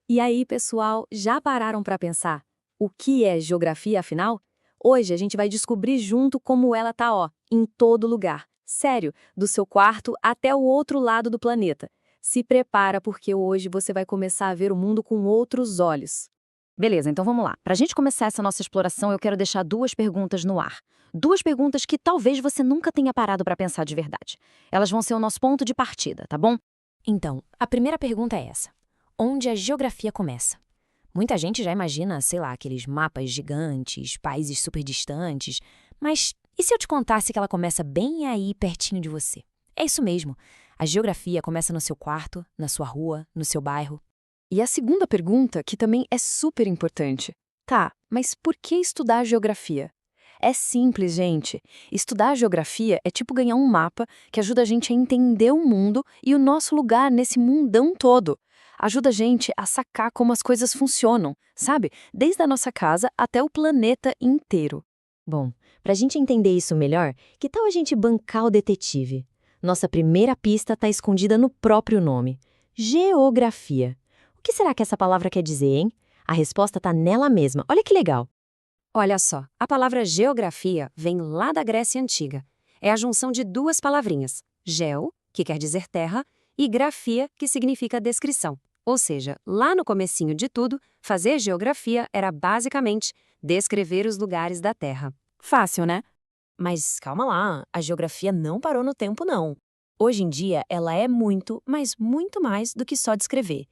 E aí, pessoal, já pararam para pensar? O que é geografia, afinal? Hoje a gente vai descobrir junto como ela tá, em todo lugar. Sério, do seu quarto até o outro lado do planeta. Se prepara porque hoje você vai começar a ver o mundo com outros olhos. Beleza, então vamos lá. Para a gente começar essa nossa exploração, eu quero deixar duas perguntas no ar. Duas perguntas que talvez você nunca tenha parado para pensar de verdade. Elas vão ser o nosso ponto de partida, tá bom? Então, a primeira pergunta é essa: onde a geografia começa? Muita gente já imagina, sei lá, aqueles mapas gigantes, países super distantes, mas e se eu te contasse que ela começa bem aí, pertinho de você? É isso mesmo. A geografia começa no seu quarto, na sua rua, no seu bairro. E a segunda pergunta, que também é super importante. Tá, mas por que estudar geografia? É simples, gente. Estudar geografia é tipo ganhar um mapa que ajuda a gente a entender o mundo e o nosso lugar nesse mundão todo. Ajuda a gente a sacar como as coisas funcionam, sabe? Desde a nossa casa até o planeta inteiro. Bom, para a gente entender isso melhor, que tal a gente bancar o detetive? Nossa primeira pista está escondida no próprio nome: geografia. O que será que essa palavra quer dizer, hein? A resposta está nela mesma. Olha que legal. Olha só, a palavra geografia vem lá da Grécia Antiga. É a junção de duas palavrinhas, geo, que quer dizer terra, e grafia, que significa descrição. Ou seja, lá no comecinho de tudo, fazer geografia era basicamente descrever os lugares da Terra. Fácil, né? Mas calma lá, a geografia não parou no tempo, não. Hoje em dia, ela é muito, mas muito mais do que só descrever.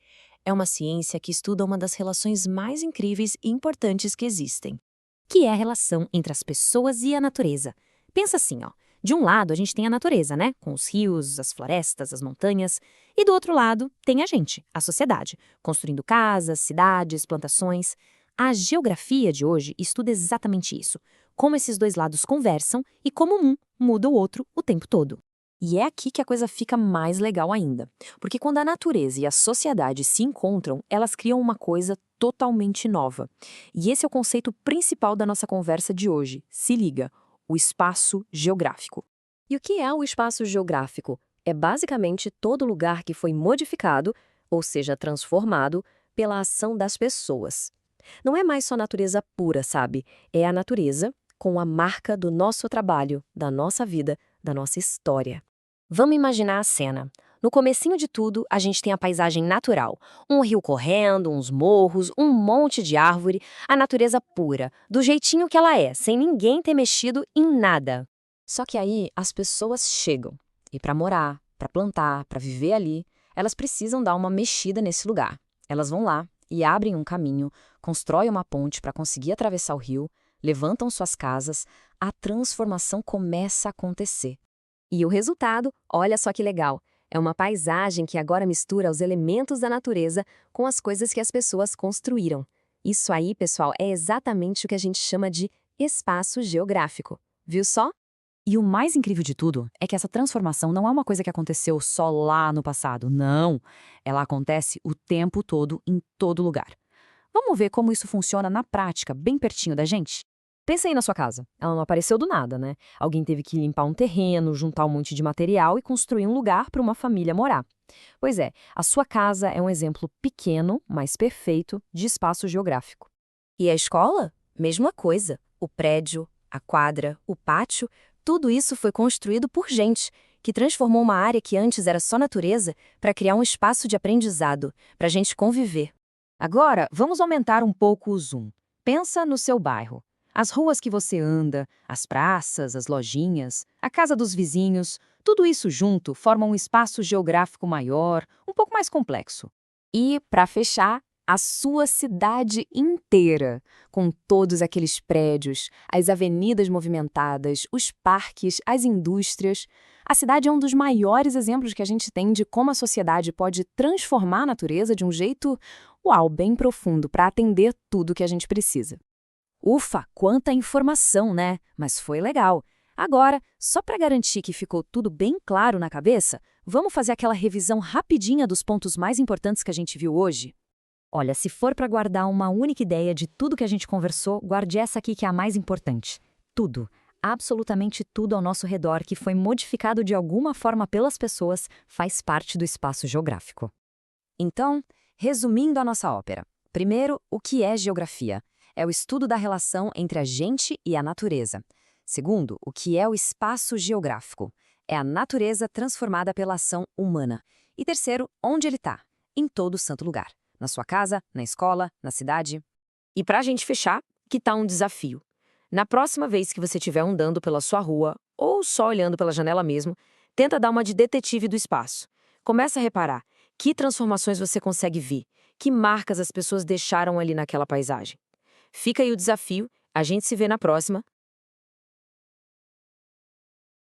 É uma ciência que estuda uma das relações mais incríveis e importantes que existem, Que é a relação entre as pessoas e a natureza. Pensa assim, de um lado a gente tem a natureza, né, com os rios, as florestas, as montanhas, e do outro lado tem a gente, a sociedade, construindo casas, cidades, plantações. A geografia de hoje estuda exatamente isso, como esses dois lados conversam e como um muda o outro o tempo todo. E é aqui que a coisa fica mais legal ainda. Porque quando a natureza e a sociedade se encontram, elas criam uma coisa totalmente nova. E esse é o conceito principal da nossa conversa de hoje. Se liga, o espaço geográfico. E o que é o espaço geográfico? É basicamente todo lugar que foi modificado, ou seja, transformado, pela ação das pessoas. Não é mais só natureza pura, sabe? É a natureza com a marca do nosso trabalho, da nossa vida, da nossa história. Vamos imaginar a cena. No comecinho de tudo, a gente tem a paisagem natural. Um rio correndo, uns morros, um monte de árvore, a natureza pura, do jeitinho que ela é, sem ninguém ter mexido em nada. Só que aí as pessoas chegam. E para morar, para plantar, para viver ali, elas precisam dar uma mexida nesse lugar. Elas vão lá e abrem um caminho, constroem uma ponte para conseguir atravessar o rio, levantam suas casas, a transformação começa a acontecer. E o resultado, olha só que legal, é uma paisagem que agora mistura os elementos da natureza com as coisas que as pessoas construíram. Isso aí, pessoal, é exatamente o que a gente chama de espaço geográfico. Viu só? E o mais incrível de tudo é que essa transformação não é uma coisa que aconteceu só lá no passado, não. Ela acontece o tempo todo, em todo lugar. Vamos ver como isso funciona na prática, bem pertinho da gente? Pensa aí na sua casa. Ela não apareceu do nada, né? Alguém teve que limpar um terreno, juntar um monte de material e construir um lugar para uma família morar. Pois é, a sua casa é um exemplo pequeno, mas perfeito, de espaço geográfico. E a escola? Mesma coisa. O prédio, a quadra, o pátio, tudo isso foi construído por gente, que transformou uma área que antes era só natureza para criar um espaço de aprendizado, para a gente conviver. Agora, vamos aumentar um pouco o zoom. Pensa no seu bairro. As ruas que você anda, as praças, as lojinhas, a casa dos vizinhos, tudo isso junto forma um espaço geográfico maior, um pouco mais complexo. E, para fechar, a sua cidade inteira, com todos aqueles prédios, as avenidas movimentadas, os parques, as indústrias. A cidade é um dos maiores exemplos que a gente tem de como a sociedade pode transformar a natureza de um jeito, bem profundo, para atender tudo que a gente precisa. Ufa, quanta informação, né? Mas foi legal. Agora, só para garantir que ficou tudo bem claro na cabeça, vamos fazer aquela revisão rapidinha dos pontos mais importantes que a gente viu hoje? Olha, se for para guardar uma única ideia de tudo que a gente conversou, guarde essa aqui que é a mais importante. Tudo, absolutamente tudo ao nosso redor que foi modificado de alguma forma pelas pessoas faz parte do espaço geográfico. Então, Resumindo a nossa ópera. Primeiro, o que é geografia? É o estudo da relação entre a gente e a natureza. Segundo, o que é o espaço geográfico? É a natureza transformada pela ação humana. E terceiro, onde ele está? Em todo santo lugar. Na sua casa, na escola, na cidade. E para a gente fechar, que tal um desafio? Na próxima vez que você estiver andando pela sua rua, ou só olhando pela janela mesmo, tenta dar uma de detetive do espaço. Começa a reparar que transformações você consegue ver, que marcas as pessoas deixaram ali naquela paisagem. Fica aí o desafio, a gente se vê na próxima.